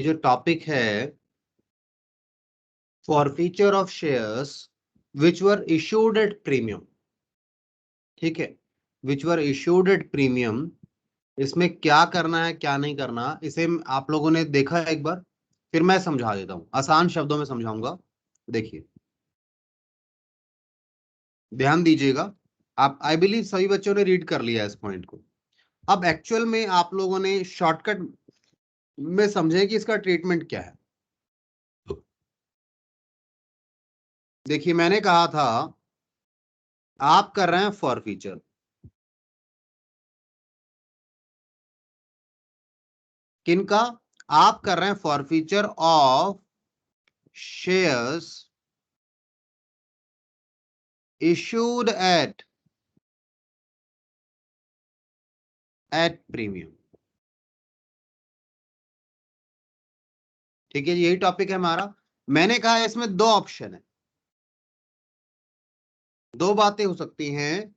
जो टॉपिक है forfeiture of shares which were issued at premium, ठीक है, विच वर इशूड एट प्रीमियम। इसमें क्या करना है क्या नहीं करना, इसे आप लोगों ने देखा है एक बार, फिर मैं समझा देता हूं, आसान शब्दों में समझाऊंगा। देखिए, ध्यान दीजिएगा। आप आई बिलीव सभी बच्चों ने रीड कर लिया इस पॉइंट को। अब एक्चुअल में आप लोगों ने शॉर्टकट में समझे कि इसका ट्रीटमेंट क्या है। देखिए, मैंने कहा था आप कर रहे हैं फॉरफीचर, किनका? आप कर रहे हैं forfeiture of shares issued at premium. ठीक है, यही टॉपिक है हमारा। मैंने कहा इसमें दो ऑप्शन है, दो बातें हो सकती हैं।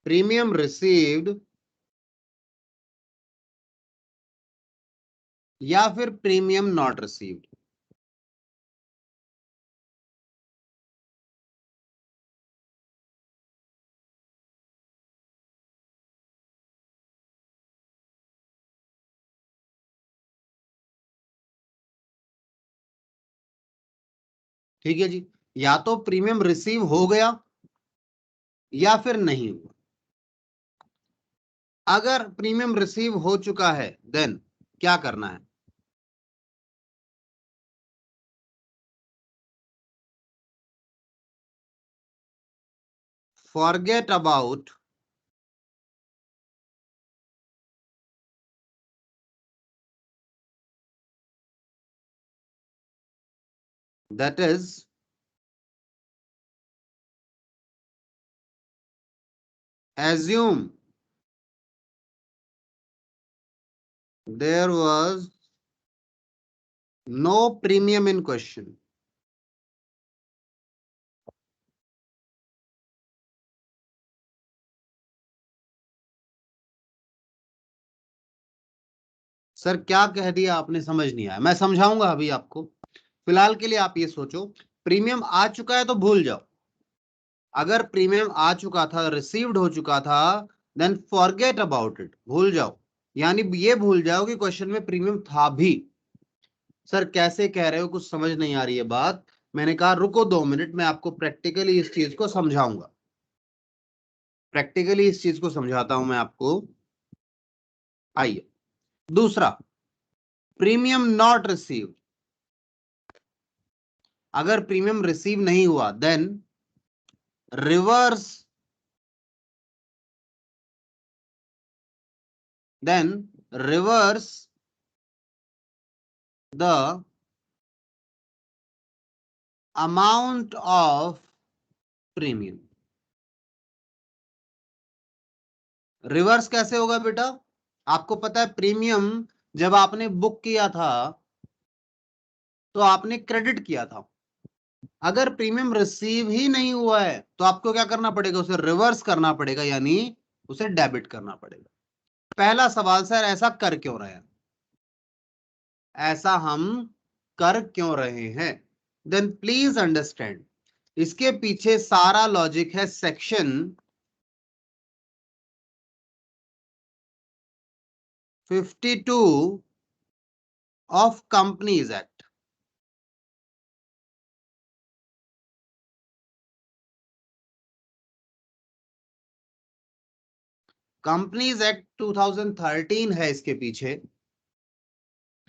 प्रीमियम रिसीव्ड या फिर प्रीमियम नॉट रिसीव्ड। ठीक है जी, या तो प्रीमियम रिसीव हो गया या फिर नहीं हुआ। अगर प्रीमियम रिसीव हो चुका है देन क्या करना है? Forget about that is assume there was no premium in question। Sir क्या कह दिया आपने, समझ नहीं आया, मैं समझाऊंगा अभी आपको। फिलहाल के लिए आप ये सोचो, प्रीमियम आ चुका है तो भूल जाओ। अगर प्रीमियम आ चुका था, रिसीव्ड हो चुका था, देन फॉरगेट अबाउट इट, भूल जाओ। यानी ये भूल जाओ कि क्वेश्चन में प्रीमियम था भी। सर कैसे कह रहे हो, कुछ समझ नहीं आ रही है बात। मैंने कहा रुको 2 मिनट, मैं आपको प्रैक्टिकली इस चीज को समझाऊंगा, प्रैक्टिकली इस चीज को समझाता हूं मैं आपको। आइए, दूसरा, प्रीमियम नॉट रिसीव्ड। अगर प्रीमियम रिसीव नहीं हुआ then reverse, then reverse the amount of premium. Reverse कैसे होगा बेटा? आपको पता है प्रीमियम जब आपने बुक किया था तो आपने क्रेडिट किया था। अगर प्रीमियम रिसीव ही नहीं हुआ है तो आपको क्या करना पड़ेगा? उसे रिवर्स करना पड़ेगा, यानी उसे डेबिट करना पड़ेगा। पहला सवाल, सर ऐसा कर क्यों रहे हैं? ऐसा हम कर क्यों रहे हैं? देन प्लीज अंडरस्टैंड, इसके पीछे सारा लॉजिक है section 52 of companies act. Companies act 2013 है इसके पीछे।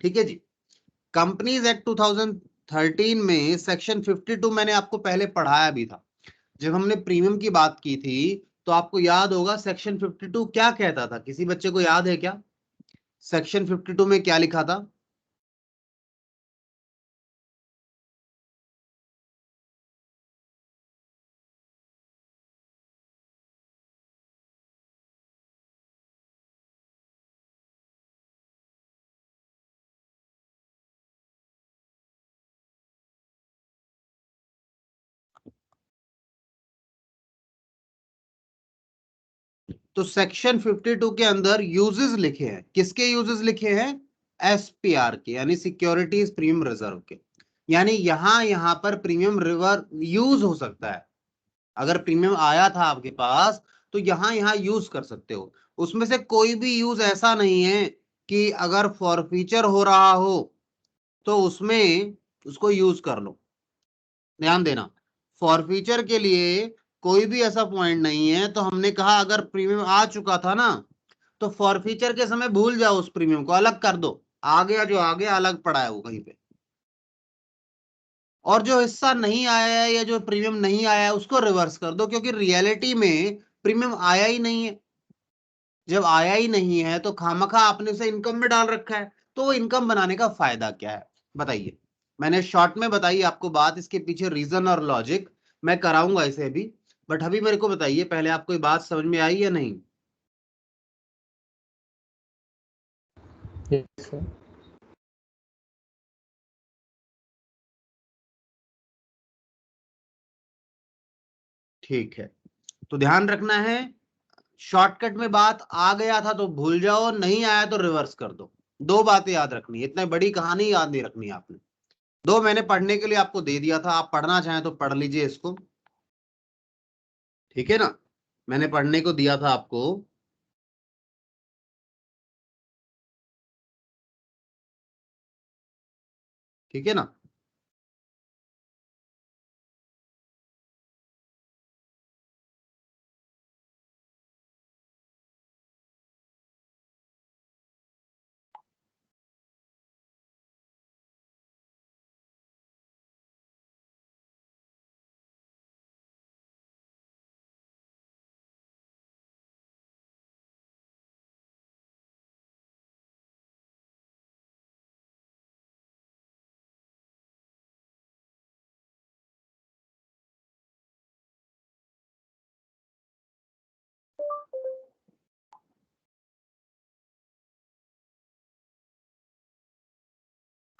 ठीक है जी, कंपनीज एक्ट 2013 में सेक्शन 52 मैंने आपको पहले पढ़ाया भी था। जब हमने प्रीमियम की बात की थी तो आपको याद होगा सेक्शन 52 क्या कहता था, किसी बच्चे को याद है क्या? सेक्शन 52 में क्या लिखा था? तो सेक्शन 52 के अंदर यूजेस लिखे हैं, किसके यूजेस लिखे हैं? एसपीआर के, यानी सिक्योरिटीज प्रीमियम रिजर्व के। यानी यहां पर प्रीमियम रिवर यूज हो सकता है। अगर प्रीमियम आया था आपके पास तो यहां यूज कर सकते हो। उसमें से कोई भी यूज ऐसा नहीं है कि अगर फॉरफीचर हो रहा हो तो उसमें उसको यूज कर लो। ध्यान देना, फॉरफीचर के लिए कोई भी ऐसा पॉइंट नहीं है। तो हमने कहा अगर प्रीमियम आ चुका था ना, तो फॉरफीचर के समय भूल जाओ, उस प्रीमियम को अलग कर दो। आ गया जो आ गया, अलग पड़ा है वो कहीं पे। और जो हिस्सा नहीं आया है या जो प्रीमियम नहीं आया है उसको रिवर्स कर दो, क्योंकि रियलिटी में प्रीमियम आया ही नहीं है। जब आया ही नहीं है तो खामखा आपने उसे इनकम में डाल रखा है, तो वो इनकम बनाने का फायदा क्या है? बताइए। मैंने शॉर्ट में बताई आपको बात, इसके पीछे रीजन और लॉजिक मैं कराऊंगा इसे भी। बट अभी मेरे को बताइए पहले, आपको ये बात समझ में आई या नहीं? Yes sir. ठीक है, तो ध्यान रखना है, शॉर्टकट में बात आ गया था तो भूल जाओ, नहीं आया तो रिवर्स कर दो। दो बातें याद रखनी है, इतनी बड़ी कहानी याद नहीं रखनी है आपने। दो मैंने पढ़ने के लिए आपको दे दिया था, आप पढ़ना चाहें तो पढ़ लीजिए इसको। ठीक है ना, मैंने पढ़ने को दिया था आपको। ठीक है ना।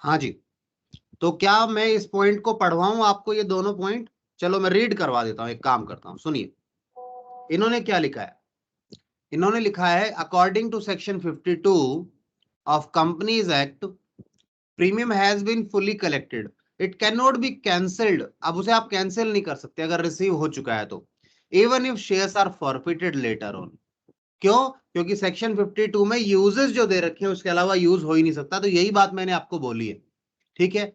हाँ जी, तो क्या मैं इस पॉइंट को पढ़वाऊं आपको, ये दोनों पॉइंट? चलो मैं रीड करवा देता हूं, एक काम करता हूं, सुनिए। इन्होंने क्या लिखा है? इन्होंने लिखा है according to section 52 of companies act, premium has been fully collected, it can not be cancelled. अब उसे आप कैंसिल नहीं कर सकते अगर रिसीव हो चुका है तो, even if shares are forfeited later on. क्यों? क्योंकि सेक्शन 52 में यूजेस जो दे रखे हैं उसके अलावा यूज हो ही नहीं सकता। तो यही बात मैंने आपको बोली है। ठीक है,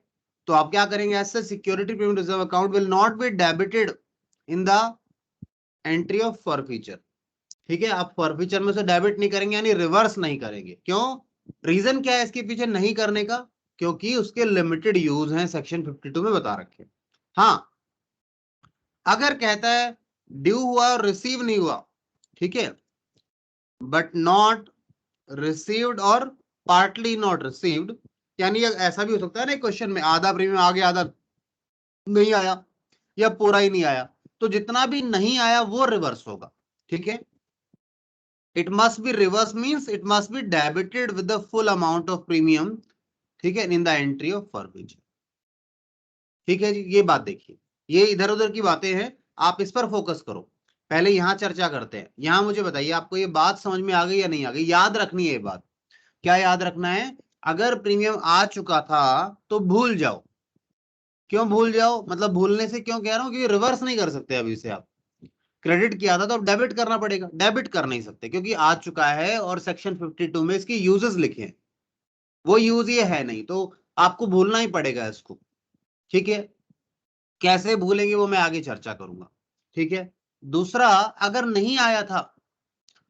तो आप क्या करेंगे? ऐसे security premium reserve account will not be debited in the entry of forfeiture. ठीक है, आप फॉरफीचर में से डेबिट नहीं करेंगे, यानी रिवर्स नहीं करेंगे। क्यों? रीजन क्या है इसके पीछे नहीं करने का? क्योंकि उसके लिमिटेड यूज हैं, सेक्शन 52 में बता रखे हैं। हाँ, अगर कहता है ड्यू हुआ और रिसीव नहीं हुआ, ठीक है, बट नॉट रिसीव्ड और पार्टली नॉट रिसीव्ड, यानी ऐसा भी हो सकता है ना क्वेश्चन में, आधा प्रीमियम आ गया, आधा नहीं आया, या पूरा ही नहीं आया, तो जितना भी नहीं आया वो रिवर्स होगा। ठीक है, it must be reverse means it must be debited with the full amount of premium, ठीक है, in the entry of forfeiture. ठीक है जी, ये बात देखिए, ये इधर उधर की बातें हैं, आप इस पर फोकस करो। पहले यहां चर्चा करते हैं। यहां मुझे बताइए आपको ये बात समझ में आ गई या नहीं आ गई? याद रखनी है ये बात। क्या याद रखना है? अगर प्रीमियम आ चुका था तो भूल जाओ। क्यों भूल जाओ? मतलब भूलने से क्यों कह रहा हूं, क्योंकि रिवर्स नहीं कर सकते अभी से आप। क्रेडिट किया था तो अब डेबिट करना पड़ेगा, डेबिट कर नहीं सकते क्योंकि आ चुका है, और सेक्शन 52 में इसकी यूजेस लिखे हैं, वो यूज ये है नहीं, तो आपको भूलना ही पड़ेगा इसको। ठीक है, कैसे भूलेंगे वो मैं आगे चर्चा करूंगा। ठीक है, दूसरा, अगर नहीं आया था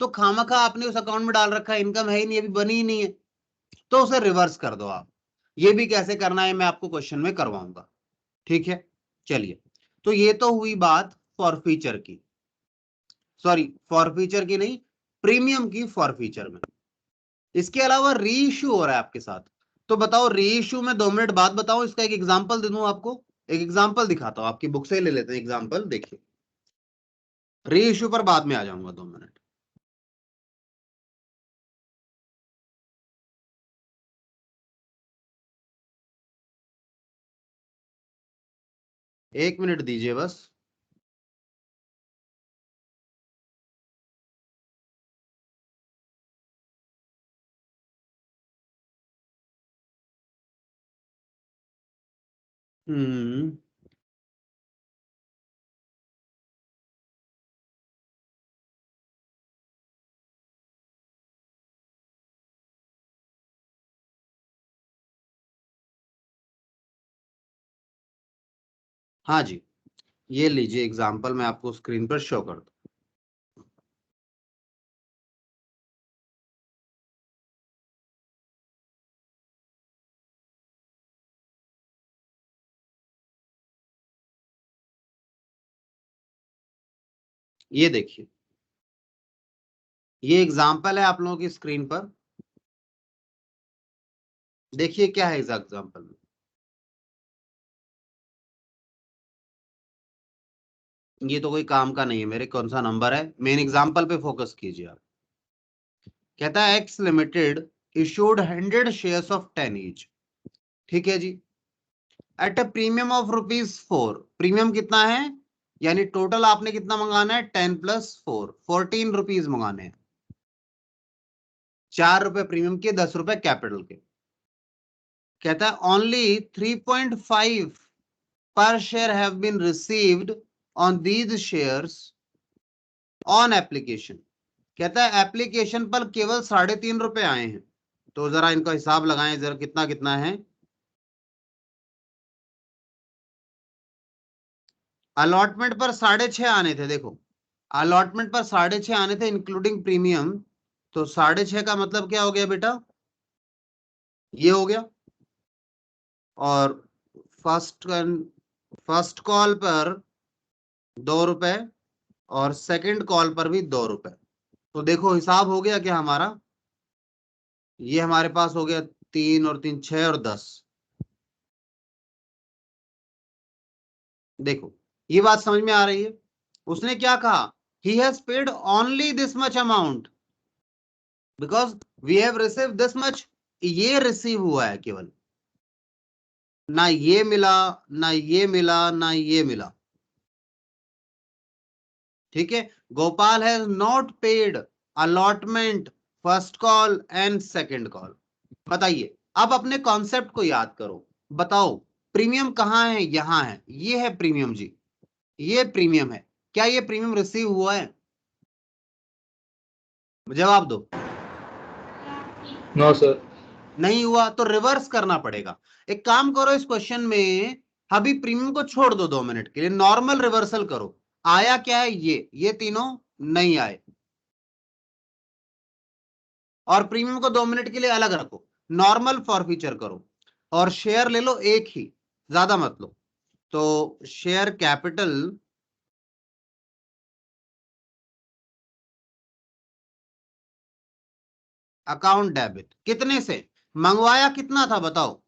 तो खामखा आपने उस अकाउंट में डाल रखा है, इनकम है ही नहीं, अभी बनी ही नहीं है, तो उसे रिवर्स कर दो आप। ये भी कैसे करना है मैं आपको क्वेश्चन में करवाऊंगा। ठीक है, चलिए, तो ये तो हुई बात फॉरफीचर की, सॉरी फॉरफीचर की नहीं, प्रीमियम की फॉरफीचर में। इसके अलावा री इश्यू हो रहा है आपके साथ, तो बताओ री इश्यू में 2 मिनट बाद बताओ, इसका एक एग्जांपल दे दूं आपको। एक एग्जांपल दिखाता हूं, आपकी बुक से ले लेते हैं एग्जांपल, देखिए। री इश्यू पर बाद में आ जाऊंगा, 2 मिनट। 1 मिनट दीजिए बस। हम्म। हाँ जी, ये लीजिए एग्जांपल, मैं आपको स्क्रीन पर शो कर दूं। ये देखिए, ये एग्जांपल है आप लोगों की स्क्रीन पर। देखिए क्या है इस एग्जांपल में। ये तो कोई काम का नहीं है मेरे, कौन सा नंबर है, मेन एग्जांपल पे फोकस कीजिए आप। कहता है X limited issued 100 shares of 10 each. ठीक है जी, at a premium of ₹4। Premium कितना है, यानी टोटल आपने कितना मंगाना है, 10 + 4, ₹14 मंगाने हैं। ₹4 प्रीमियम के, ₹10 कैपिटल के। कहता है only 3.5 per share have been received on these shares on application. कहता है एप्लीकेशन पर केवल ₹3.5 आए हैं। तो जरा इनका हिसाब लगाएं जरा, कितना कितना है। अलॉटमेंट पर 6.5 आने थे, देखो अलॉटमेंट पर 6.5 आने थे इंक्लूडिंग प्रीमियम। तो 6.5 का मतलब क्या हो गया बेटा, ये हो गया। और फर्स्ट फर्स्ट कॉल पर ₹2 और सेकंड कॉल पर भी ₹2। तो देखो हिसाब हो गया क्या हमारा, ये हमारे पास हो गया 3 और 3 6 और 10। देखो ये बात समझ में आ रही है। उसने क्या कहा, he has paid only this much amount because we have receive this much. ये रिसीव हुआ है केवल, ना ये मिला, ना ये मिला, ना ये मिला। ठीक है, Gopal has not paid allotment first call and second call. बताइए, अब अपने कॉन्सेप्ट को याद करो। बताओ प्रीमियम कहाँ है, यहां है, ये है प्रीमियम जी, ये प्रीमियम है। क्या ये प्रीमियम रिसीव हुआ है, जवाब दो। No sir. नहीं हुआ तो रिवर्स करना पड़ेगा। एक काम करो, इस क्वेश्चन में अभी प्रीमियम को छोड़ दो 2 मिनट के लिए, नॉर्मल रिवर्सल करो। आया क्या है, ये तीनों नहीं आए। और प्रीमियम को 2 मिनट के लिए अलग रखो, नॉर्मल फॉरफीचर करो और शेयर ले लो एक ही, ज्यादा मत लो। तो शेयर कैपिटल अकाउंट डेबिट, कितने से मंगवाया, कितना था बताओ,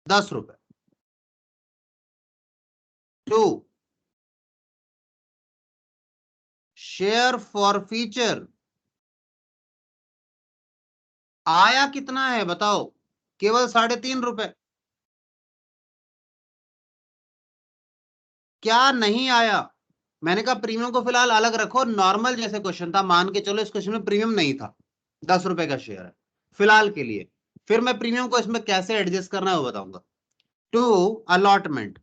₹10। 2 शेयर फॉरफीचर आया कितना है बताओ, केवल ₹3.5। क्या नहीं आया, मैंने कहा प्रीमियम को फिलहाल अलग रखो, नॉर्मल जैसे क्वेश्चन था, मान के चलो इस क्वेश्चन में प्रीमियम नहीं था, ₹10 का शेयर है फिलहाल के लिए। फिर मैं प्रीमियम को इसमें कैसे एडजस्ट करना है वो बताऊंगा। टू अलॉटमेंट,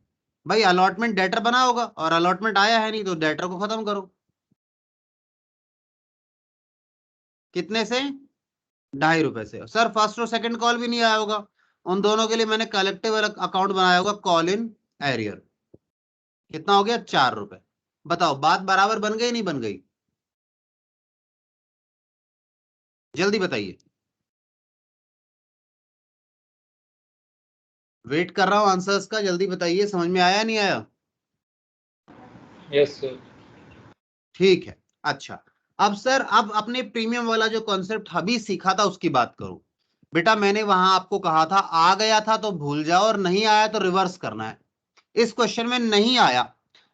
भाई अलॉटमेंट डेटर बना होगा और अलॉटमेंट आया है नहीं, तो डेटर को खत्म करो। कितने से, ₹2.5 से। सर फर्स्ट और सेकंड कॉल भी नहीं आया होगा, उन दोनों के लिए मैंने कलेक्टिव अकाउंट बनाया होगा, कॉल इन एरियर। कितना हो गया, ₹4। बताओ बात बराबर बन गई नहीं बन गई, जल्दी बताइए। वेट कर रहा हूं आंसर्स का, जल्दी बताइए, समझ में आया नहीं आया। Yes sir. ठीक है, अच्छा। अब सर, अब अपने प्रीमियम वाला जो कॉन्सेप्ट अभी सीखा था उसकी बात करो। बेटा मैंने वहां आपको कहा था, आ गया था तो भूल जाओ और नहीं आया तो रिवर्स करना है। इस क्वेश्चन में नहीं आया,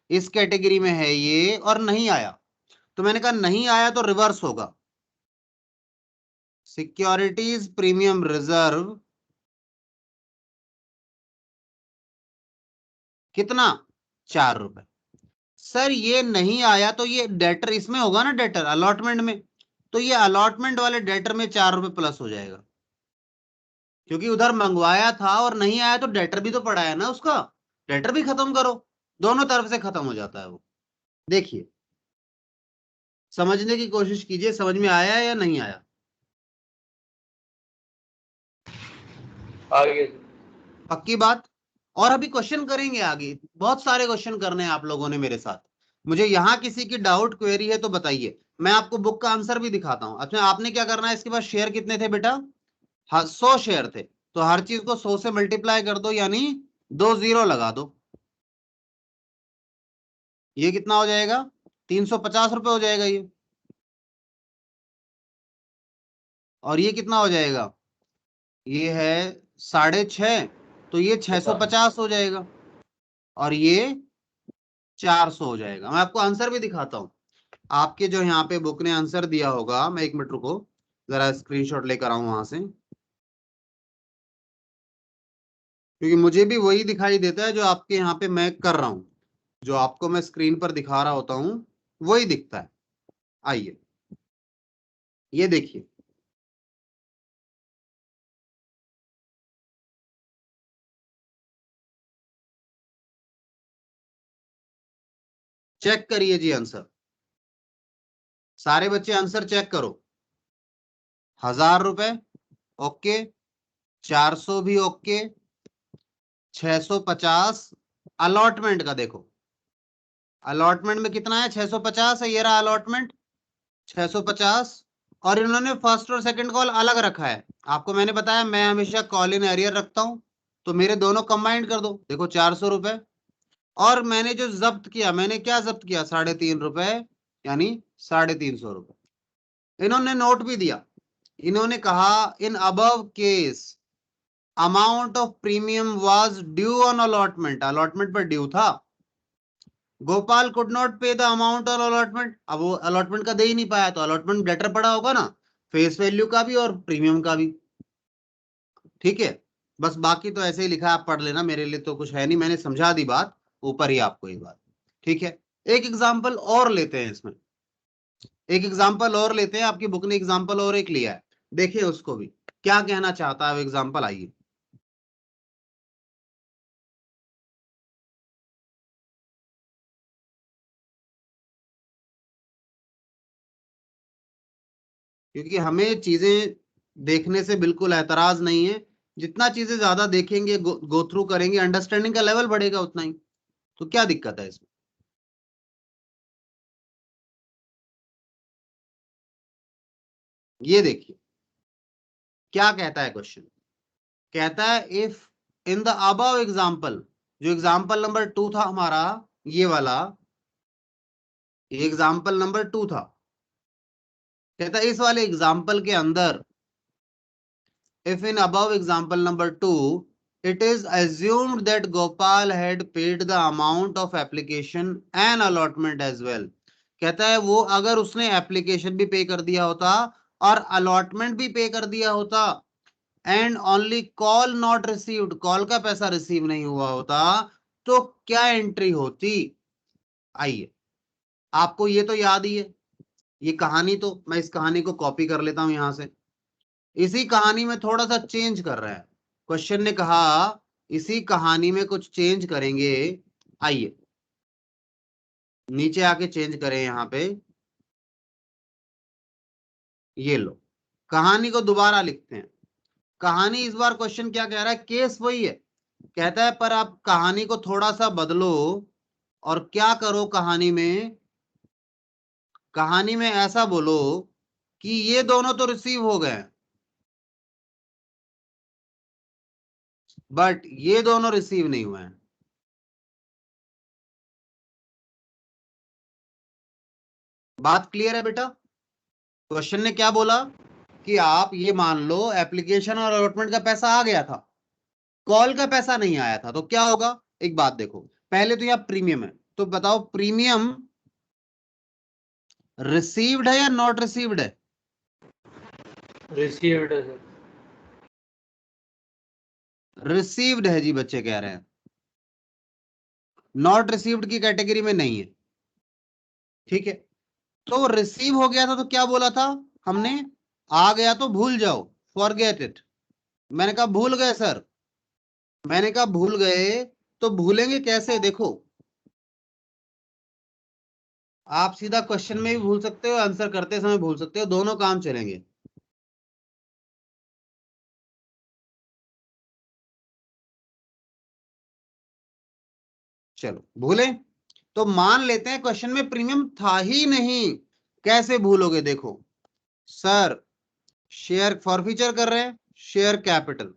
इस कैटेगरी में है ये और नहीं आया, तो मैंने कहा नहीं आया तो रिवर्स होगा। सिक्योरिटीज प्रीमियम रिजर्व कितना, ₹4। सर ये नहीं आया तो ये डेटर इसमें होगा ना, डेटर अलॉटमेंट में, तो ये अलॉटमेंट वाले डेटर में ₹4 प्लस हो जाएगा, क्योंकि उधर मंगवाया था और नहीं आया तो डेटर भी तो पड़ा है ना उसका। डेटर भी खत्म करो, दोनों तरफ से खत्म हो जाता है वो। देखिए, समझने की कोशिश कीजिए, समझ में आया या नहीं आया? आगे सर। पक्की बात। और अभी क्वेश्चन करेंगे आगे, बहुत सारे क्वेश्चन करने हैं आप लोगों ने मेरे साथ। मुझे यहाँ किसी की डाउट क्वेरी है तो बताइए, मैं आपको बुक का आंसर भी दिखाता हूँ। अच्छा, आपने क्या करना है, इसके बाद शेयर कितने थे बेटा? हाँ, 100 शेयर थे, तो हर चीज को 100 से मल्टीप्लाई कर दो, यानी 2 जीरो लगा दो। ये कितना हो जाएगा? 350 रुपए हो जाएगा ये। और ये कितना हो जाएगा? ये है 6.5, तो ये 650 हो जाएगा। और ये 400 हो जाएगा। मैं आपको आंसर भी दिखाता हूँ। आपके जो यहाँ पे बुक ने आंसर दिया होगा, मैं 1 मिनट रुको, जरा स्क्रीनशॉट लेकर आऊं वहां से, क्योंकि मुझे भी वही दिखाई देता है जो आपके यहाँ पे मैं कर रहा हूँ। जो आपको मैं स्क्रीन पर दिखा रहा होता हूँ वही दिखता है। आइए, ये देखिए, चेक करिए जी आंसर। सारे बच्चे आंसर चेक करो। 1000 रुपए ओके, 400 भी ओके, 650 अलॉटमेंट का देखो, अलॉटमेंट में कितना है? 650 है, ये रहा अलॉटमेंट 650। और इन्होंने फर्स्ट और सेकंड कॉल अलग रखा है। आपको मैंने बताया मैं हमेशा कॉल इन एरियर रखता हूं, तो मेरे दोनों कंबाइंड कर दो, देखो 400 रुपए। और मैंने जो जब्त किया, मैंने क्या जब्त किया? 3.5 रुपए, यानी 350 रुपए। इन्होंने नोट भी दिया, इन्होंने कहा in above case amount of premium was due on allotment, allotment पर ड्यू था। गोपाल कुड नॉट पे द अमाउंट ऑन अलॉटमेंट, अब वो अलॉटमेंट का दे ही नहीं पाया, तो अलॉटमेंट लेटर पड़ा होगा ना, फेस वैल्यू का भी और प्रीमियम का भी। ठीक है, बस बाकी तो ऐसे ही लिखा है, आप पढ़ लेना, मेरे लिए तो कुछ है नहीं, मैंने समझा दी बात ऊपर ही आपको ये बात। ठीक है, एक एग्जाम्पल और लेते हैं इसमें, एक एग्जाम्पल और लेते हैं। आपकी बुक ने एग्जाम्पल और एक लिया है, देखिए उसको भी क्या कहना चाहता है एग्जाम्पल। आइए, क्योंकि हमें चीजें देखने से बिल्कुल एतराज नहीं है, जितना चीजें ज्यादा देखेंगे, गो थ्रू करेंगे, अंडरस्टैंडिंग का लेवल बढ़ेगा उतना ही। तो क्या दिक्कत है इसमें? ये देखिए क्या कहता है क्वेश्चन। कहता है if in the above example, जो एग्जाम्पल नंबर 2 था हमारा, ये वाला एग्जाम्पल नंबर 2 था। कहता है इस वाले एग्जाम्पल के अंदर, if in above example number 2 it is assumed that Gopal had paid the amount of application and allotment as well, कहता है वो अगर उसने एप्लीकेशन भी पे कर दिया होता और अलॉटमेंट भी पे कर दिया होता, and only call not received, call का पैसा रिसीव नहीं हुआ होता, तो क्या एंट्री होती? आइए, आपको ये तो याद ही है, ये कहानी तो मैं इस कहानी को कॉपी कर लेता हूं यहां से। इसी कहानी में थोड़ा सा चेंज कर रहे हैं, क्वेश्चन ने कहा इसी कहानी में कुछ चेंज करेंगे। आइए नीचे आके चेंज करें यहां पे, ये लो, कहानी को दोबारा लिखते हैं। कहानी इस बार क्वेश्चन क्या कह रहा है? केस वही है, कहता है पर आप कहानी को थोड़ा सा बदलो। और क्या करो कहानी में? कहानी में ऐसा बोलो कि ये दोनों तो रिसीव हो गए, बट ये दोनों रिसीव नहीं हुए हैं। बात क्लियर है बेटा? क्वेश्चन ने क्या बोला कि आप ये मान लो एप्लीकेशन और अलॉटमेंट का पैसा आ गया था, कॉल का पैसा नहीं आया था, तो क्या होगा? एक बात देखो, पहले तो यहाँ प्रीमियम है, तो बताओ प्रीमियम रिसीव्ड है या नॉट रिसीव्ड है? रिसीव्ड है सर। रिसीव्ड है जी, बच्चे कह रहे हैं, नॉट रिसीव्ड की कैटेगरी में नहीं है। ठीक है, तो रिसीव हो गया था तो क्या बोला था हमने? आ गया तो भूल जाओ, फॉरगेट इट। मैंने कहा भूल गए सर, मैंने कहा भूल गए, तो भूलेंगे कैसे? देखो, आप सीधा क्वेश्चन में भी भूल सकते हो, आंसर करते समय भूल सकते हो, दोनों काम चलेंगे। चलो भूले तो मान लेते हैं क्वेश्चन में प्रीमियम था ही नहीं, कैसे भूलोगे? देखो सर, शेयर फॉरफीचर कर रहे हैं, शेयर कैपिटल,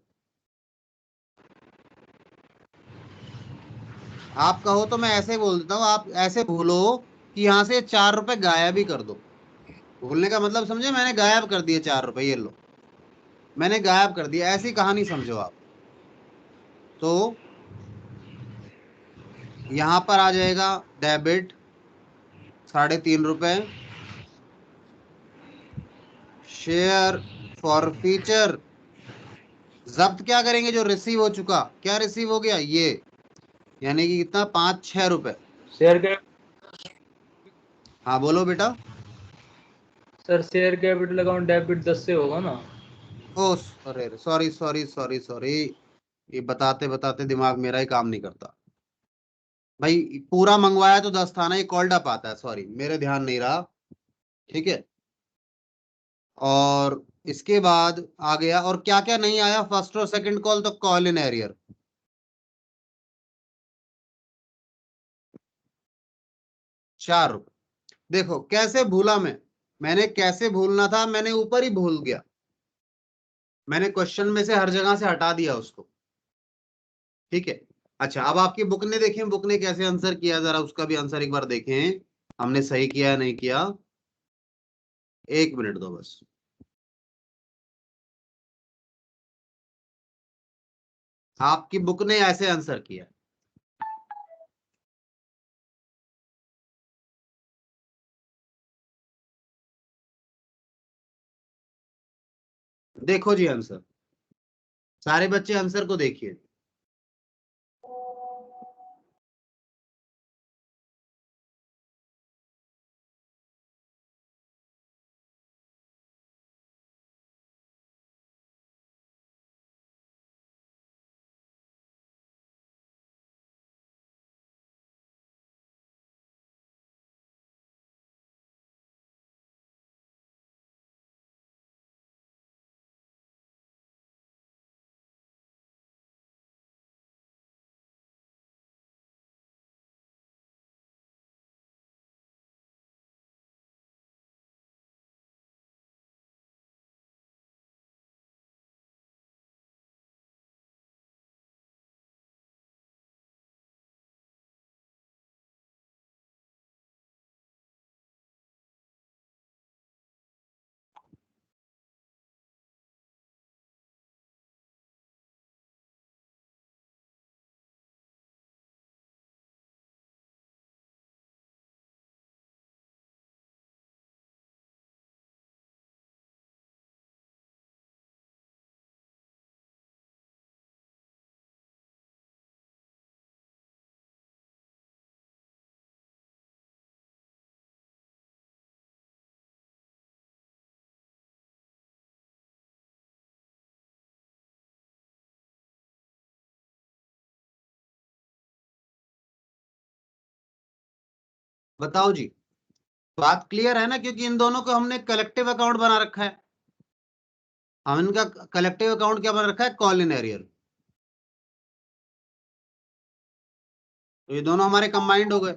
आप कहो तो मैं ऐसे बोल देता हूं, आप ऐसे भूलो कि यहां से 4 रुपए गायब ही कर दो। भूलने का मतलब समझे? मैंने गायब कर दिए 4 रुपए, ये लो मैंने गायब कर दिया, ऐसी कहानी समझो आप। तो यहां पर आ जाएगा डेबिट 3.5 रुपए, शेयर फॉरफीचर, जब्त क्या करेंगे? जो रिसीव हो चुका, क्या रिसीव हो गया ये, यानी कि कितना, 5-6 रुपए। शेयर कैप हाँ बोलो बेटा। Sir, share capital account debit 10 से होगा ना? ओ अरे सॉरी सॉरी सॉरी सॉरी, ये बताते बताते दिमाग मेरा ही काम नहीं करता भाई। पूरा मंगवाया तो 10 था ना, ये कॉल्ड अप आता है, सॉरी मेरे ध्यान नहीं रहा। ठीक है, और इसके बाद आ गया, और क्या क्या नहीं आया? फर्स्ट और सेकंड कॉल तो कॉल इन एरियर। ₹4। देखो कैसे भूला मैंने कैसे भूलना था, मैंने ऊपर ही भूल गया, मैंने क्वेश्चन में से हर जगह से हटा दिया उसको। ठीक है, अच्छा अब आपकी बुक ने देखें, बुक ने कैसे आंसर किया, जरा उसका भी आंसर एक बार देखें, हमने सही किया या नहीं किया। 1 मिनट दो बस। आपकी बुक ने ऐसे आंसर किया, देखो जी आंसर, सारे बच्चे आंसर को देखिए। बताओ जी, बात क्लियर है ना? क्योंकि इन दोनों को हमने कलेक्टिव अकाउंट बना रखा है, हम इनका कलेक्टिव अकाउंट क्या बना रखा है? Call in arrear. तो ये दोनों हमारे कंबाइंड हो गए।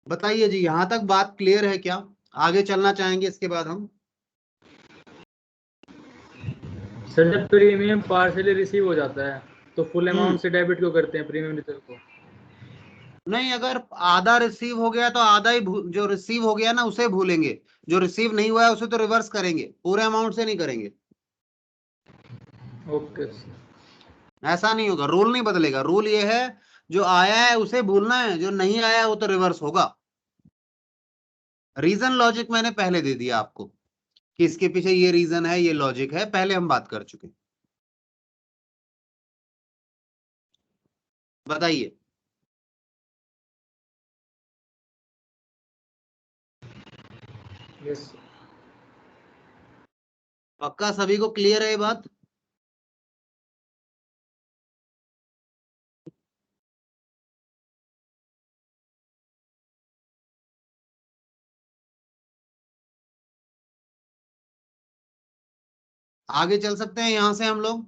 बताइए जी, यहां तक बात क्लियर है क्या? आगे चलना चाहेंगे इसके बाद हम? सर, जब प्रीमियम पार्सली रिसीव हो जाता है तो फुल हम्म, अमाउंट से डेबिट क्यों करते हैं प्रीमियम रिटर्न को? नहीं, अगर आधा रिसीव हो गया तो आधा ही जो रिसीव हो गया ना उसे भूलेंगे, जो रिसीव नहीं हुआ है उसे तो रिवर्स करेंगे, पूरे अमाउंट से नहीं करेंगे। Okay sir. ऐसा नहीं होगा, रूल नहीं बदलेगा। रूल ये है जो आया है उसे भूलना है, जो नहीं आया वो तो रिवर्स होगा। रीजन लॉजिक मैंने पहले दे दिया आपको कि इसके पीछे ये रीजन है, ये लॉजिक है, पहले हम बात कर चुके। बताइए। Yes sir. पक्का सभी को क्लियर है ये बात? आगे चल सकते हैं यहां से हम लोग।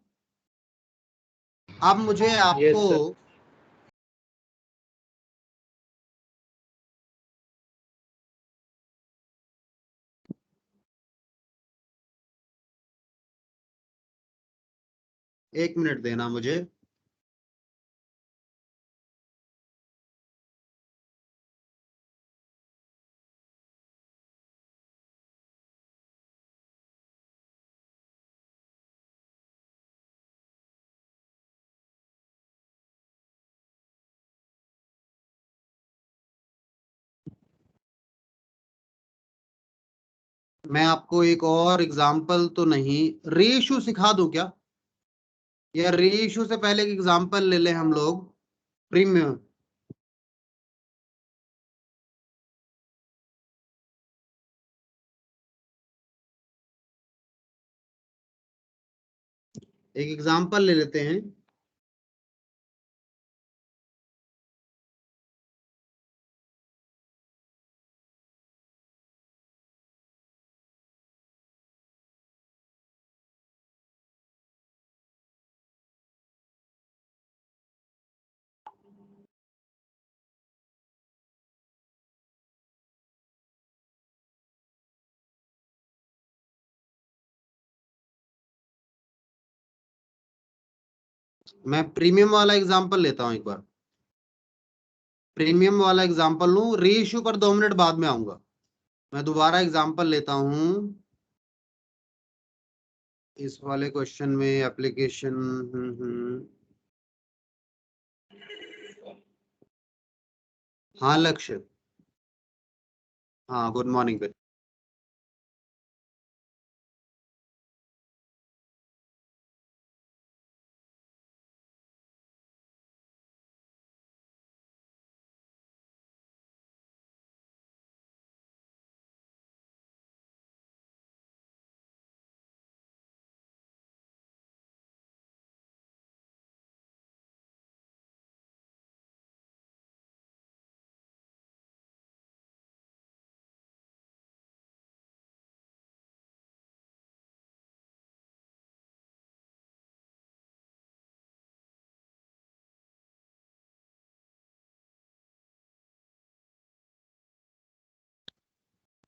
अब मुझे यस आपको सर। एक मिनट देना मुझे। मैं आपको एक और एग्जांपल तो नहीं, रेशो सिखा दूं क्या? या रेशो से पहले एक एग्जांपल ले लें हम लोग, प्रीमियम। एक एग्जांपल ले लेते हैं। मैं प्रीमियम वाला एग्जांपल लेता हूं एक बार। प्रीमियम वाला एग्जांपल लूं, रेशियो पर 2 मिनट बाद में आऊंगा। मैं दोबारा एग्जांपल लेता हूं। इस वाले क्वेश्चन में एप्लीकेशन। हाँ लक्ष्य। हाँ गुड मॉर्निंग।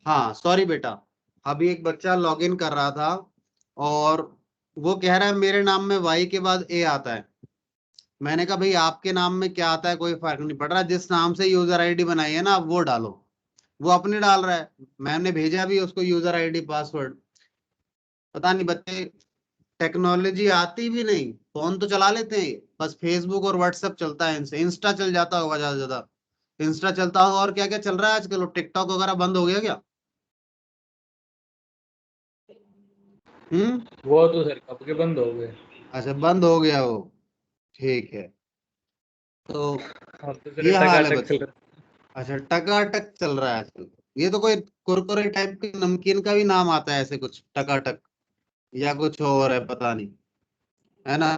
हाँ सॉरी बेटा, अभी एक बच्चा लॉगिन कर रहा था और वो कह रहा है मेरे नाम में वाई के बाद ए आता है। मैंने कहा भाई आपके नाम में क्या आता है कोई फर्क नहीं पड़ रहा, जिस नाम से यूजर आईडी बनाई है ना आप वो डालो। वो अपने डाल रहा है, मैंने भेजा भी उसको यूजर आईडी पासवर्ड। पता नहीं बच्चे, टेक्नोलॉजी आती भी नहीं, फोन तो चला लेते हैं, बस फेसबुक और व्हाट्सएप चलता है इनसे, इंस्टा चल जाता होगा ज्यादा से ज्यादा। इंस्टा चलता होगा, और क्या क्या चल रहा है आजकल, टिकटॉक वगैरह बंद हो गया क्या? हम्म। वो तो सर कब के बंद हो गए। अच्छा बंद हो गया वो, ठीक है। तो अब तो सर ये हाल है टकाटक चल बच्चों। रहा अच्छा टकाटक चल रहा है आजकल। ये तो कोई कुरकुरे टाइप के नमकीन का भी नाम आता है ऐसे कुछ, टकाटक, या कुछ और है पता नहीं, है ना?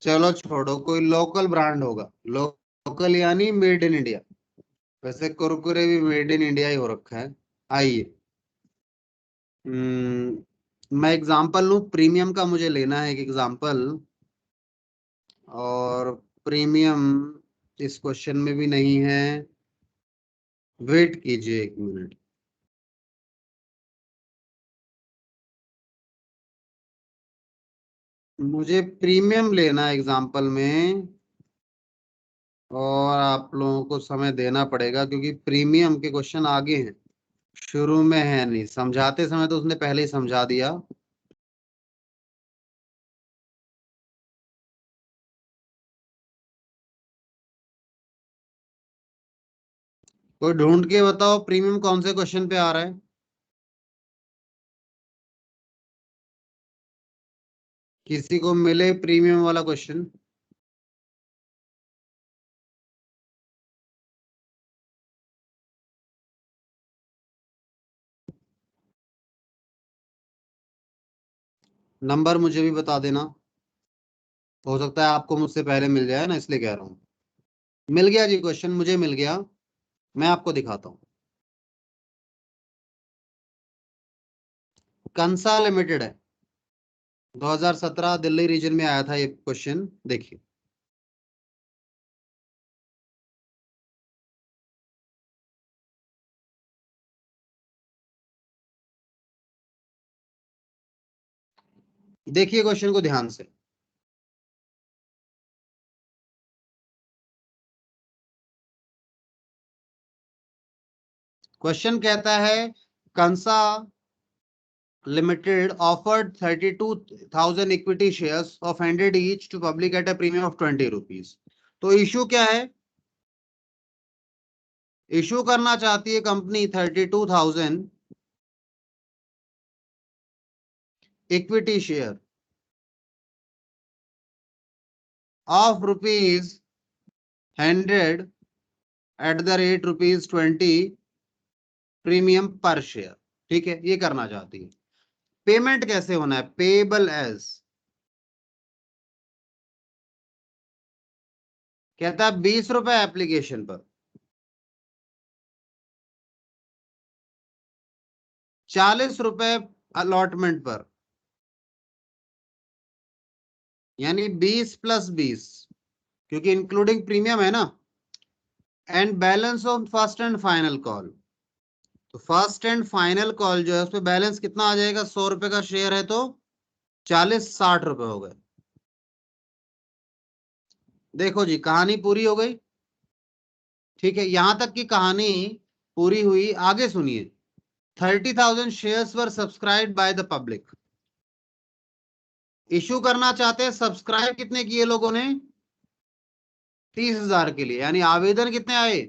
चलो छोड़ो, कोई लोकल ब्रांड होगा, लोकल यानी मेड इन इंडिया। वैसे कुरकुरे भी मेड इन इंडिया ही हो रखा है। आइए। मैं एग्जांपल लूं, प्रीमियम का मुझे लेना है एक एग्जांपल। और प्रीमियम इस क्वेश्चन में भी नहीं है। वेट कीजिए एक मिनट। मुझे प्रीमियम लेना है एग्जांपल में, और आप लोगों को समय देना पड़ेगा क्योंकि प्रीमियम के क्वेश्चन आगे हैं, शुरू में है नहीं। समझाते समय तो उसने पहले ही समझा दिया। कोई ढूंढ के बताओ प्रीमियम कौन से क्वेश्चन पे आ रहा है। किसी को मिले प्रीमियम वाला क्वेश्चन। नंबर मुझे भी बता देना, हो सकता है आपको मुझसे पहले मिल जाए ना, इसलिए कह रहा हूँ। मिल गया जी क्वेश्चन, मुझे मिल गया। मैं आपको दिखाता हूँ। कंसा लिमिटेड है, 2017 दिल्ली रीजन में आया था ये क्वेश्चन। देखिए, देखिए क्वेश्चन को ध्यान से। क्वेश्चन कहता है कंसा limited offered 32,000 equity shares of 100 each to public at a premium of 20 rupees. तो इशू क्या है? इशू करना चाहती है company 32,000 equity share of ₹100 at the rate ₹20 premium पर शेयर। ठीक है, ये करना चाहती है। पेमेंट कैसे होना है? पेबल एज, कहता है 20 रुपए एप्लीकेशन पर, 40 रुपए अलॉटमेंट पर, यानी 20 + 20, क्योंकि इंक्लूडिंग प्रीमियम है ना। And balance on first and final call. तो फर्स्ट एंड फाइनल कॉल जो है उस पर बैलेंस कितना आ जाएगा? 100 रुपए का शेयर है तो 40 60 रुपए हो गए। देखो जी, कहानी पूरी हो गई। ठीक है, यहां तक की कहानी पूरी हुई। आगे सुनिए। 30,000 shares were subscribed by the public. Issue करना चाहते हैं, सब्सक्राइब कितने किए लोगों ने? 30,000 के लिए, यानी आवेदन कितने आए?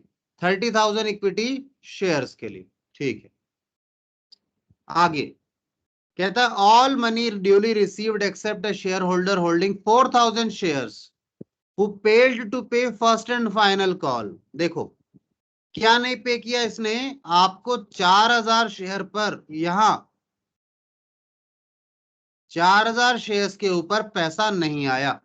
30,000 इक्विटी शेयर्स के लिए। ठीक है, आगे कहता है all money duly received except a share holder holding 4,000 shares who paid to pay first and final call. देखो, क्या नहीं पे किया इसने? आपको 4,000 शेयर पर, यहां 4,000 शेयर्स के ऊपर पैसा नहीं आया।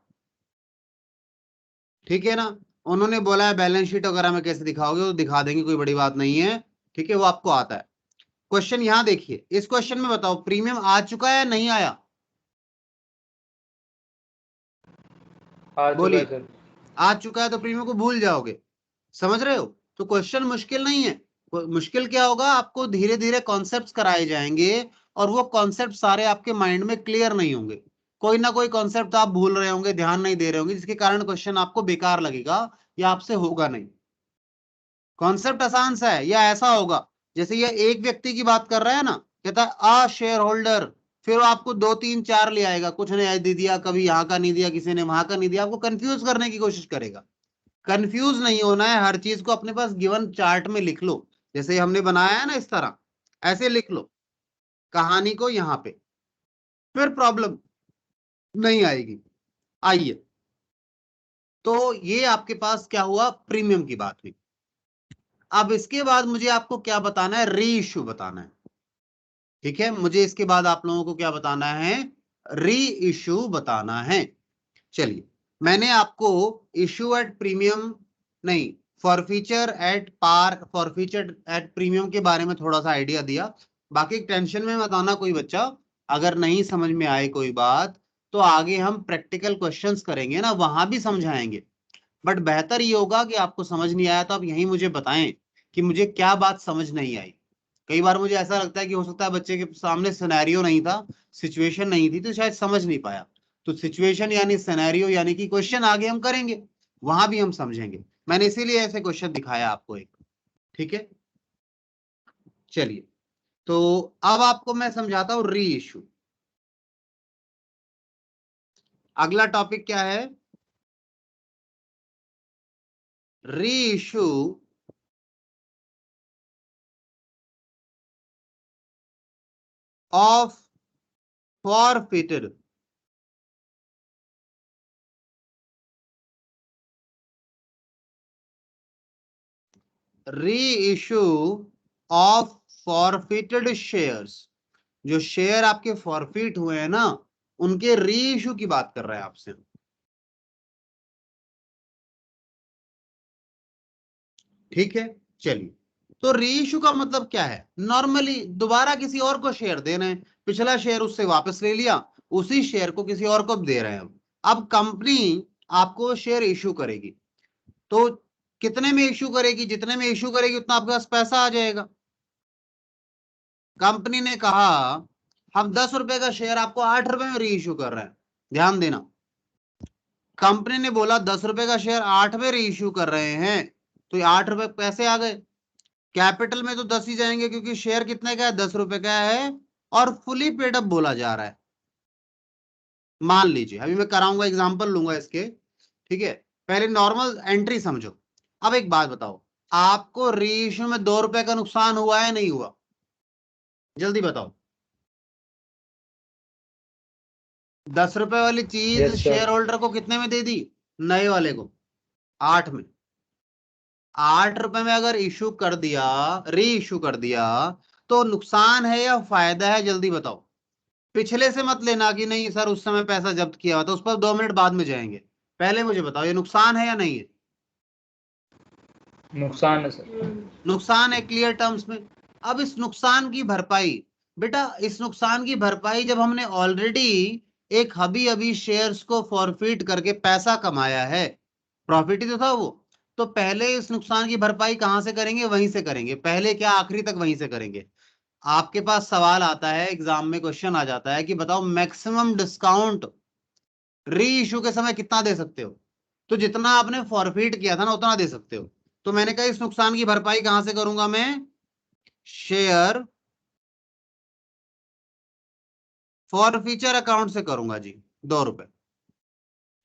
ठीक है ना। उन्होंने बोला है बैलेंस शीट वगैरह में कैसे दिखाओगे, वो दिखा देंगे, कोई बड़ी बात नहीं है। ठीक है, वो आपको आता है। क्वेश्चन यहां देखिए, इस क्वेश्चन में बताओ प्रीमियम आ चुका है या नहीं आया? आ चुका है बोलिए। सर। आ चुका है तो प्रीमियम को भूल जाओगे। समझ रहे हो? तो क्वेश्चन मुश्किल नहीं है। मुश्किल क्या होगा? आपको धीरे धीरे कॉन्सेप्ट्स कराए जाएंगे, और वो कॉन्सेप्ट सारे आपके माइंड में क्लियर नहीं होंगे। कोई ना कोई कॉन्सेप्ट आप भूल रहे होंगे, ध्यान नहीं दे रहे होंगे, जिसके कारण क्वेश्चन आपको बेकार लगेगा या आपसे होगा नहीं। कॉन्सेप्ट आसान सा है। या ऐसा होगा जैसे ये एक व्यक्ति की बात कर रहा है ना, कहता है आ शेयर होल्डर, फिर वो आपको 2 3 4 ले आएगा, कुछ ने दे दिया, कभी यहाँ का नहीं दिया, किसी ने वहां का नहीं दिया, आपको कंफ्यूज करने की कोशिश करेगा। कंफ्यूज नहीं होना है, हर चीज को अपने पास गिवन चार्ट में लिख लो, जैसे हमने बनाया है ना इस तरह, ऐसे लिख लो कहानी को यहाँ पे, फिर प्रॉब्लम नहीं आएगी। आइए, तो ये आपके पास क्या हुआ? प्रीमियम की बात हुई। अब इसके बाद मुझे आपको क्या बताना है? री इश्यू बताना है। ठीक है, मुझे इसके बाद आप लोगों को क्या बताना है? री इश्यू बताना है। चलिए, मैंने आपको इश्यू एट प्रीमियम नहीं, forfeiture at par, forfeiture at premium के बारे में थोड़ा सा आइडिया दिया। बाकी टेंशन में मत आना कोई बच्चा, अगर नहीं समझ में आए कोई बात तो आगे हम प्रैक्टिकल क्वेश्चंस करेंगे ना, वहां भी समझाएंगे। बट बेहतर ये होगा कि आपको समझ नहीं आया तो आप यहीं मुझे बताएं कि मुझे क्या बात समझ नहीं आई। कई बार मुझे ऐसा लगता है कि हो सकता है बच्चे के सामने सिनेरियो नहीं था, सिचुएशन नहीं थी, तो शायद समझ नहीं पाया। तो सिचुएशन यानी सिनेरियो यानी कि क्वेश्चन आगे हम करेंगे, वहां भी हम समझेंगे। मैंने इसीलिए ऐसे क्वेश्चन दिखाया आपको एक। ठीक है, चलिए, तो अब आपको मैं समझाता हूं री इशू। अगला टॉपिक क्या है? री issue of forfeited reissue of forfeited shares, जो शेयर आपके फॉरफिट हुए हैं ना, उनके रीइश्यू की बात कर रहे हैं आपसे। ठीक है, चलिए। तो रीइश्यू का मतलब क्या है? नॉर्मली दोबारा किसी और को शेयर दे रहे हैं, पिछला शेयर उससे वापस ले लिया, उसी शेयर को किसी और को दे रहे हैं। अब कंपनी आपको शेयर इश्यू करेगी, तो कितने में इश्यू करेगी? जितने में इश्यू करेगी उतना आपके पास पैसा आ जाएगा। कंपनी ने कहा हम 10 रुपए का शेयर आपको 8 रुपए में री इश्यू कर रहे हैं, ध्यान देना। कंपनी ने बोला 10 रुपए का शेयर 8 में री इश्यू कर रहे हैं, तो ये 8 रुपए पैसे आ गए। कैपिटल में तो 10 ही जाएंगे, क्योंकि शेयर कितने का है? 10 रुपए का है, और फुली पेड अप बोला जा रहा है। मान लीजिए, अभी मैं कराऊंगा, एग्जांपल लूंगा इसके, ठीक है। पहले नॉर्मल एंट्री समझो। अब एक बात बताओ, आपको री इश्यू में 2 रुपए का नुकसान हुआ है नहीं हुआ? जल्दी बताओ। 10 रुपए वाली चीज Yes, sir. शेयर होल्डर को कितने में दे दी? नए वाले को 8 में। 8 रुपए में अगर इश्यू कर दिया, री इश्यू कर दिया, तो नुकसान है या फायदा है? जल्दी बताओ। पिछले से मत लेना कि नहीं सर उस समय पैसा जब्त किया हुआ, तो उस पर 2 मिनट बाद में जाएंगे। पहले मुझे बताओ, ये नुकसान है या नहीं है? नुकसान है सर। नुकसान है, क्लियर टर्म्स में। अब इस नुकसान की भरपाई, बेटा इस नुकसान की भरपाई जब हमने ऑलरेडी एक हबी अभी शेयर्स को फॉरफिट करके पैसा कमाया है, प्रॉफिट ही तो था वो, तो पहले इस नुकसान की भरपाई कहां से करेंगे? वहीं से करेंगे। पहले क्या, आखिरी तक वहीं से करेंगे। आपके पास सवाल आता है एग्जाम में, क्वेश्चन आ जाता है कि बताओ मैक्सिमम डिस्काउंट री इश्यू के समय कितना दे सकते हो? तो जितना आपने फॉरफिट किया था ना, उतना दे सकते हो। तो मैंने कहा इस नुकसान की भरपाई कहां से करूंगा मैं? शेयर फॉरफीचर अकाउंट से करूंगा जी, 2 रुपए।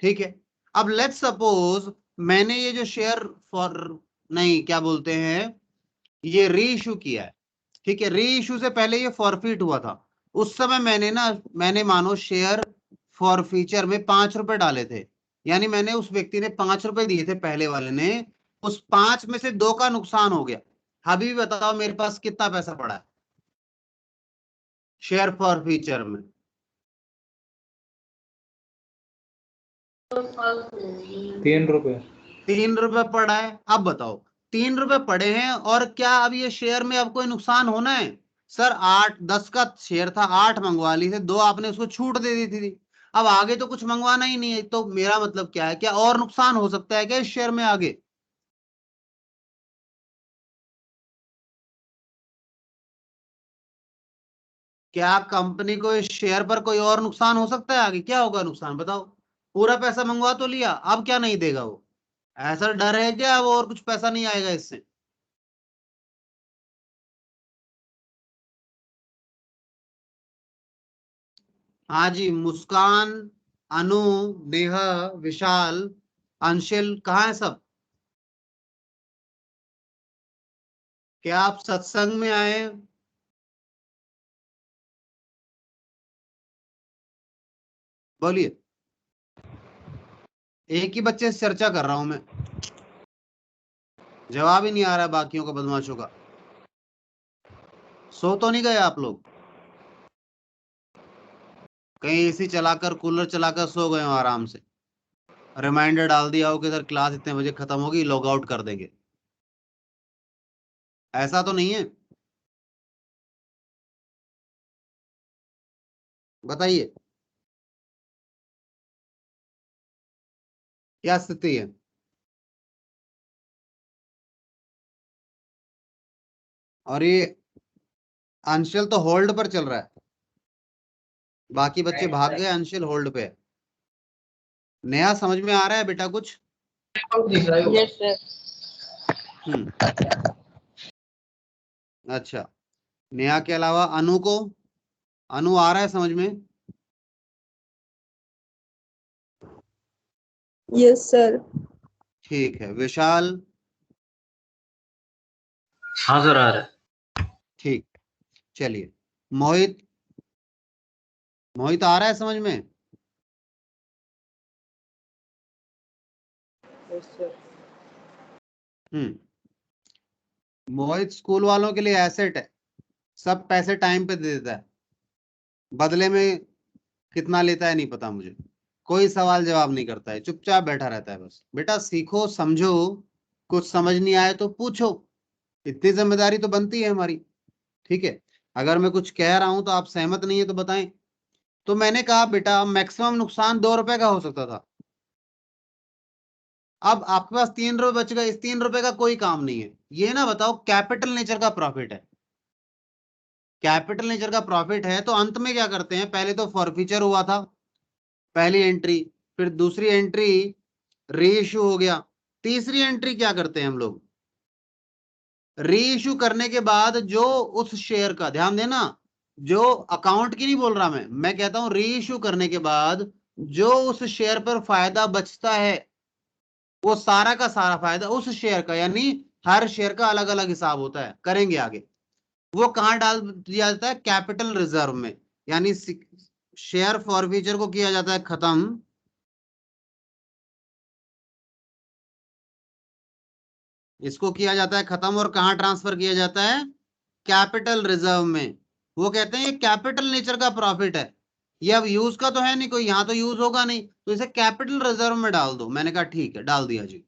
ठीक है। अब लेट्स सपोज मैंने ये जो शेयर फॉर, नहीं क्या बोलते हैं, ये री इश्यू किया है। ठीक है, री इश्यू से पहले ये फॉरफिट हुआ था। उस समय मैंने मानो शेयर फॉरफीचर में 5 रुपए डाले थे, यानी मैंने उस व्यक्ति ने 5 रुपए दिए थे, पहले वाले ने। उस 5 में से 2 का नुकसान हो गया। अभी बताओ मेरे पास कितना पैसा पड़ा है शेयर फॉरफीचर में? 3 रुपए। 3 रुपए पड़ा है। अब बताओ, 3 रुपए पड़े हैं, और क्या अब ये शेयर में अब कोई नुकसान होना है? सर 8-10 का शेयर था, 8 मंगवा ली थे, 2 आपने उसको छूट दे दी थी। अब आगे तो कुछ मंगवाना ही नहीं है, तो मेरा मतलब क्या है, क्या और नुकसान हो सकता है क्या इस शेयर में आगे? क्या कंपनी को इस शेयर पर कोई और नुकसान हो सकता है आगे? क्या होगा नुकसान बताओ? पूरा पैसा मंगवा तो लिया, अब क्या नहीं देगा वो? ऐसा डर है क्या वो और कुछ पैसा नहीं आएगा इससे? हाँ जी, मुस्कान, अनु, नेहा, विशाल, अंशिल, कहाँ है सब? क्या आप सत्संग में आए? बोलिए। एक ही बच्चे से चर्चा कर रहा हूं मैं, जवाब ही नहीं आ रहा है बाकियों का, बदमाशों का। सो तो नहीं गए आप लोग? कहीं एसी चलाकर, कूलर चलाकर सो गए हो आराम से? रिमाइंडर डाल दिया हो कि सर क्लास इतने बजे खत्म होगी, लॉग आउट कर देंगे? ऐसा तो नहीं है? बताइए क्या स्थिति है। और ये अंशल तो होल्ड पर चल रहा है, बाकी बच्चे भाग गए, अंशल होल्ड पे है। नया समझ में आ रहा है बेटा कुछ? Yes sir. हम्म, अच्छा। नेहा के अलावा अनु को, अनु आ रहा है समझ में? Yes sir. ठीक है। विशाल? हाँ सर, आ रहा है। ठीक, चलिए। मोहित? मोहित आ रहा है समझ में? Yes, sir. मोहित स्कूल वालों के लिए एसेट है, सब पैसे टाइम पे दे देता है, बदले में कितना लेता है नहीं पता मुझे, कोई सवाल जवाब नहीं करता है, चुपचाप बैठा रहता है। बस बेटा सीखो समझो, कुछ समझ नहीं आए तो पूछो, इतनी जिम्मेदारी तो बनती है हमारी। ठीक है, अगर मैं कुछ कह रहा हूं तो आप सहमत नहीं है तो बताएं। तो मैंने कहा बेटा मैक्सिमम नुकसान 2 रुपए का हो सकता था, अब आपके पास 3 रुपए बच गए, इस 3 रुपए का कोई काम नहीं है। ये ना बताओ कैपिटल नेचर का प्रॉफिट है, कैपिटल नेचर का प्रॉफिट है तो अंत में क्या करते हैं, पहले तो फॉरफीचर हुआ था पहली एंट्री, फिर दूसरी एंट्री री इशू हो गया, तीसरी एंट्री क्या करते हैं हम लोग, री इशू करने के बाद जो उस शेयर का, ध्यान देना, जो अकाउंट की नहीं बोल रहा मैं कहता हूं री इशू करने के बाद जो उस शेयर पर फायदा बचता है, वो सारा का सारा फायदा उस शेयर का, यानी हर शेयर का अलग अलग हिसाब होता है, करेंगे आगे, वो कहां डाल दिया जाता है, कैपिटल रिजर्व में। यानी शेयर फॉरफीचर को किया जाता है खत्म, इसको किया जाता है खत्म, और कहां ट्रांसफर किया जाता है, कैपिटल रिजर्व में। वो कहते हैं ये कैपिटल नेचर का प्रॉफिट है, ये अब यूज का तो है नहीं कोई, यहां तो यूज होगा नहीं, तो इसे कैपिटल रिजर्व में डाल दो। मैंने कहा ठीक है, डाल दिया जी।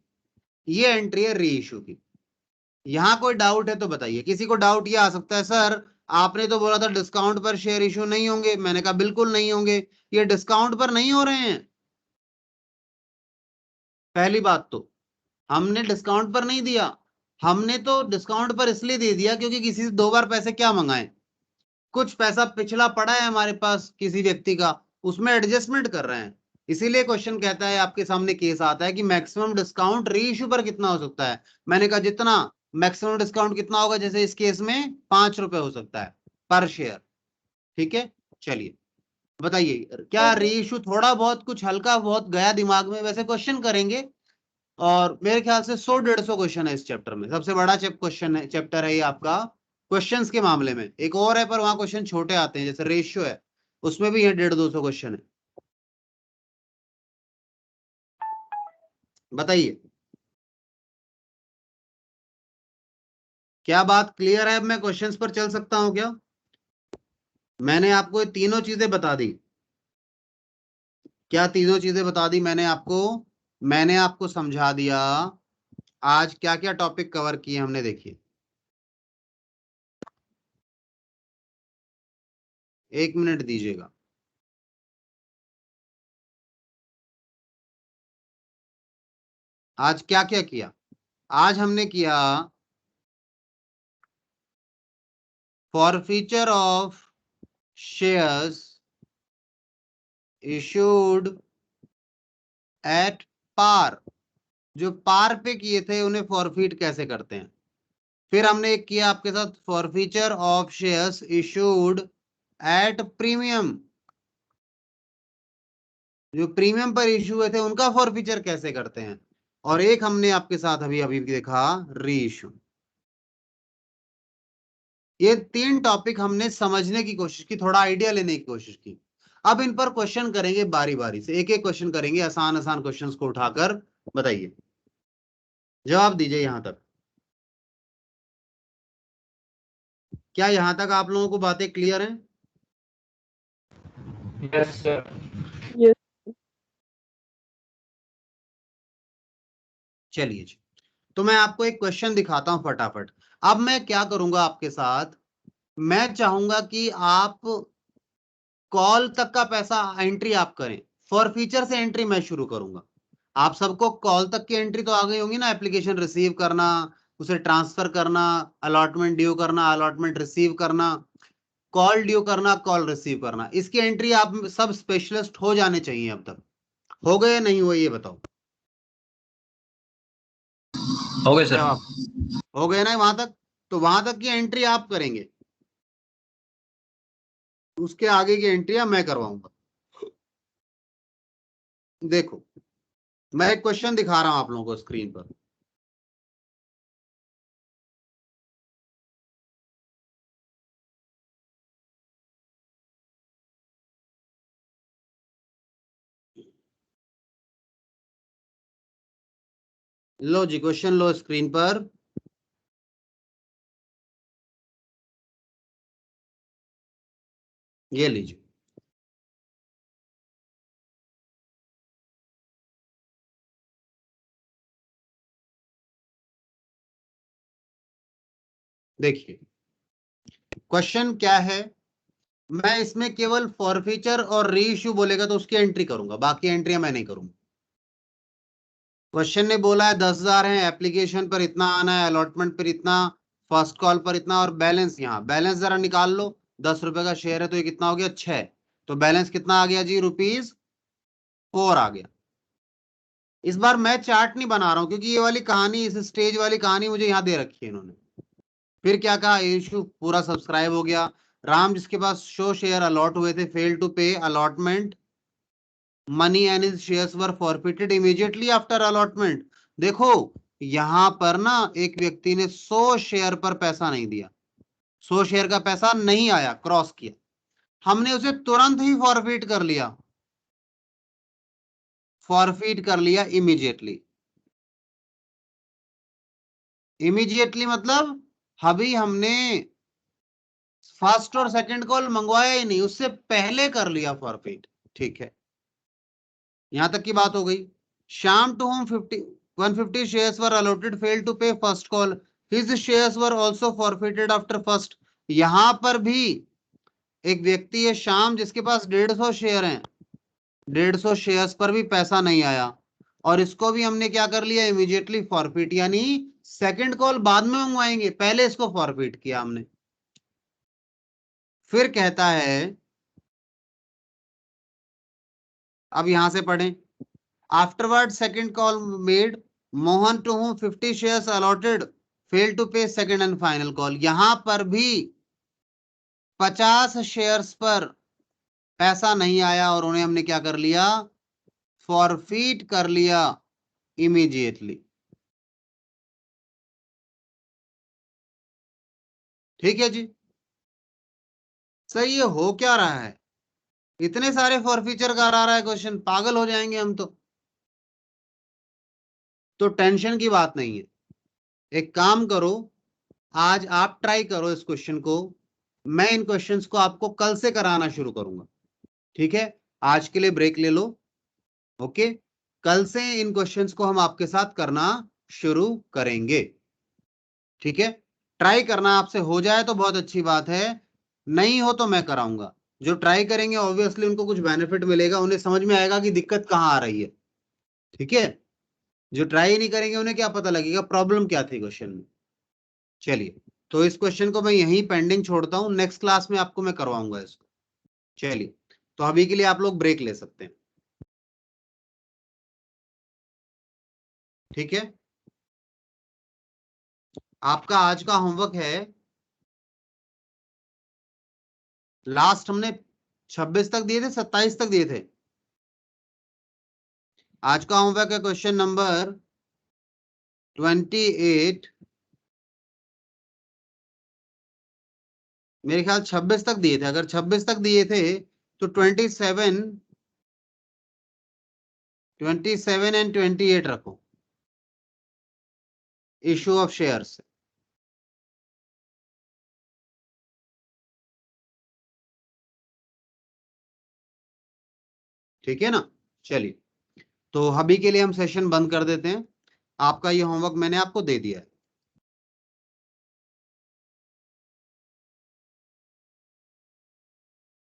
ये एंट्री है री इशू की। यहां कोई डाउट है तो बताइए, किसी को डाउट ये आ सकता है सर आपने तो बोला था डिस्काउंट पर शेयर इशू नहीं होंगे, मैंने कहा बिल्कुल नहीं होंगे, ये डिस्काउंट पर नहीं हो रहे हैं। पहली बात तो हमने डिस्काउंट पर नहीं दिया, हमने तो डिस्काउंट पर इसलिए दे दिया क्योंकि किसी से 2 बार पैसे क्या मंगाए, कुछ पैसा पिछला पड़ा है हमारे पास किसी व्यक्ति का, उसमें एडजस्टमेंट कर रहे हैं। इसीलिए क्वेश्चन कहता है, आपके सामने केस आता है कि मैक्सिमम डिस्काउंट री इशू पर कितना हो सकता है। मैंने कहा जितना मैक्सिमम डिस्काउंट कितना होगा, जैसे इस केस में 5 रुपए हो सकता है पर शेयर। ठीक है, चलिए बताइए क्या री इशू, थोड़ा बहुत कुछ हल्का बहुत गया दिमाग में, वैसे क्वेश्चन करेंगे और मेरे ख्याल से 100-150 क्वेश्चन है इस चैप्टर में, सबसे बड़ा क्वेश्चन है, चैप्टर है ये आपका क्वेश्चंस के मामले में। एक और है पर वहां क्वेश्चन छोटे आते हैं, जैसे रेशियो है, उसमें भी ये 150-200 क्वेश्चन है। बताइए क्या बात क्लियर है, अब मैं क्वेश्चंस पर चल सकता हूं क्या? मैंने आपको ये तीनों चीजें बता दी, क्या तीनों चीजें बता दी मैंने आपको समझा दिया। आज क्या क्या टॉपिक कवर किए हमने, देखिए 1 मिनट दीजिएगा। आज क्या क्या किया, आज हमने किया forfeiture of shares issued at par, जो पार पे किए थे उन्हें फॉरफीट कैसे करते हैं। फिर हमने एक किया आपके साथ forfeiture of shares issued at premium, जो प्रीमियम पर इशू हुए थे उनका फॉरफीचर कैसे करते हैं। और एक हमने आपके साथ अभी अभी देखा री इशू। ये 3 टॉपिक हमने समझने की कोशिश की, थोड़ा आइडिया लेने की कोशिश की। अब इन पर क्वेश्चन करेंगे बारी बारी से, एक एक क्वेश्चन करेंगे, आसान आसान क्वेश्चंस को उठाकर। बताइए, जवाब दीजिए यहां तक, क्या यहां तक आप लोगों को बातें क्लियर हैं? Yes sir. Yes. चलिए जी, तो मैं आपको एक क्वेश्चन दिखाता हूं फटाफट। अब मैं क्या करूंगा आपके साथ, मैं चाहूंगा कि आप कॉल तक का पैसा एंट्री आप करें, फॉर फीचर से एंट्री मैं शुरू करूंगा। आप सबको कॉल तक की एंट्री तो आ गई होंगी ना, एप्लीकेशन रिसीव करना, उसे ट्रांसफर करना, अलॉटमेंट ड्यू करना, अलॉटमेंट रिसीव करना, कॉल ड्यू करना, कॉल रिसीव करना, इसकी एंट्री आप सब स्पेशलिस्ट हो जाने चाहिए। अब तक हो गए नहीं हुए ये बताओ, हो गए सर। जवाब हो गए ना वहां तक, तो वहां तक की एंट्री आप करेंगे, उसके आगे की एंट्री मैं करवाऊंगा। देखो मैं एक क्वेश्चन दिखा रहा हूं आप लोगों को स्क्रीन पर, लो जी क्वेश्चन लो स्क्रीन पर। ये लीजिए, देखिए क्वेश्चन क्या है। मैं इसमें केवल फॉरफीचर और री इश्यू बोलेगा तो उसकी एंट्री करूंगा, बाकी एंट्रियां मैं नहीं करूंगा। क्वेश्चन ने बोला है 10,000 है, एप्लीकेशन पर इतना आना है, अलॉटमेंट पर इतना, फर्स्ट कॉल पर इतना, और बैलेंस यहाँ बैलेंस जरा निकाल लो। 10 रुपए का शेयर है तो ये कितना हो गया 6, तो बैलेंस कितना आ गया जी ₹4 आ गया। इस बार मैं चार्ट नहीं बना रहा हूं क्योंकि ये वाली कहानी, इस स्टेज वाली कहानी मुझे यहाँ दे रखी है इन्होंने। फिर क्या कहा, इशू पूरा सब्सक्राइब हो गया। राम जिसके पास शो शेयर अलॉट हुए थे, फेल टू पे allotment money and his shares were forfeited immediately after allotment. देखो यहां पर ना एक व्यक्ति ने 100 शेयर पर पैसा नहीं दिया, 100 शेयर का पैसा नहीं आया, क्रॉस किया, हमने उसे तुरंत ही फॉरफिट कर लिया, फॉरफिट कर लिया इमीडिएटली। इमीडिएटली मतलब अभी हमने फर्स्ट और सेकंड कॉल मंगवाया ही नहीं, उससे पहले कर लिया फॉरफिट। ठीक है, यहां तक की बात हो गई। Shyam to whom 150 shares were allotted, fail to pay first call, his shares were also forfeited after first. यहां पर भी एक व्यक्ति है श्याम जिसके पास 150 शेयर हैं, 150 शेयर्स पर भी पैसा नहीं आया, और इसको भी हमने क्या कर लिया, इमीडिएटली फॉरफिट, यानी सेकंड कॉल बाद में मंगवाएंगे, पहले इसको फॉरफिट किया हमने। फिर कहता है, अब यहां से पढ़ें, afterward second call made, Mohan to whom 50 shares allotted, fail to pay second and final call. यहां पर भी 50 शेयर्स पर पैसा नहीं आया और उन्हें हमने क्या कर लिया, फॉरफिट कर लिया इमीडिएटली। ठीक है जी, सही है। हो क्या रहा है, इतने सारे फॉरफीचर का आ रहा है क्वेश्चन, पागल हो जाएंगे हम तो टेंशन की बात नहीं है। एक काम करो, आज आप ट्राई करो इस क्वेश्चन को, मैं इन क्वेश्चंस को आपको कल से कराना शुरू करूंगा। ठीक है, आज के लिए ब्रेक ले लो। ओके, कल से इन क्वेश्चंस को हम आपके साथ करना शुरू करेंगे। ठीक है, ट्राई करना, आपसे हो जाए तो बहुत अच्छी बात है, नहीं हो तो मैं कराऊंगा। जो ट्राई करेंगे ऑब्वियसली उनको कुछ बेनिफिट मिलेगा, उन्हें समझ में आएगा कि दिक्कत कहाँ आ रही है। ठीक है, जो ट्राई नहीं करेंगे उन्हें क्या पता लगेगा प्रॉब्लम क्या थी क्वेश्चन में। चलिए, तो इस क्वेश्चन को मैं यहीं पेंडिंग छोड़ता हूं, नेक्स्ट क्लास में आपको मैं करवाऊंगा इसको। चलिए, तो अभी के लिए आप लोग ब्रेक ले सकते हैं। ठीक है, आपका आज का होमवर्क है, लास्ट हमने 26 तक दिए थे, 27 तक दिए थे। आज का होमवर्क है क्वेश्चन नंबर 28, मेरे ख्याल 26 तक दिए थे। अगर 26 तक दिए थे तो 27 एंड 28 रखो, इशू ऑफ शेयर्स। ठीक है ना, चलिए, तो अभी के लिए हम सेशन बंद कर देते हैं। आपका ये होमवर्क मैंने आपको दे दिया है।